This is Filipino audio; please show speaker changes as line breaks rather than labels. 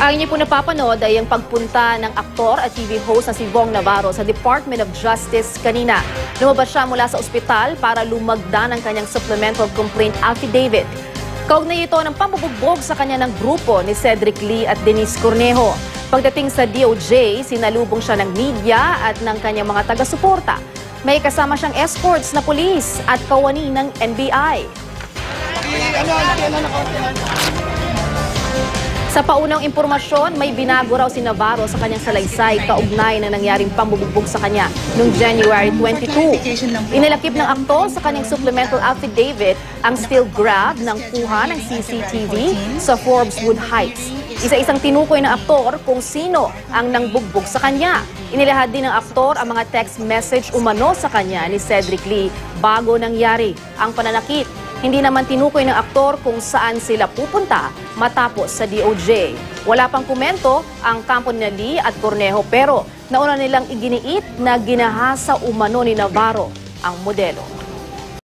Ang inyo po napapanood ay ang pagpunta ng aktor at TV host na si Vong Navarro sa Department of Justice kanina. Lumabas siya mula sa ospital para lumagda ng kanyang supplemental complaint affidavit. Kaugnay ito ng pambubugbog sa kanya ng grupo ni Cedric Lee at Denise Cornejo. Pagdating sa DOJ, sinalubong siya ng media at ng kanyang mga taga-suporta. May kasama siyang escorts na pulis at kawani ng NBI. Sa paunang impormasyon, may binago raw si Navarro sa kanyang salaysay kaugnay na nangyaring pambubugbog sa kanya noong January 22. Inilakip ng aktor sa kanyang supplemental affidavit ang still grab ng kuha ng CCTV sa Forbeswood Heights. Isa-isang tinukoy ng aktor kung sino ang nangbugbog sa kanya. Inilahad din ng aktor ang mga text message umano sa kanya ni Cedric Lee bago nangyari ang pananakit. Hindi naman tinukoy ng aktor kung saan sila pupunta matapos sa DOJ. Wala pang komento ang kampo ni Lee at Cornejo pero nauna nilang iginiit na ginahasa umano ni Navarro ang modelo.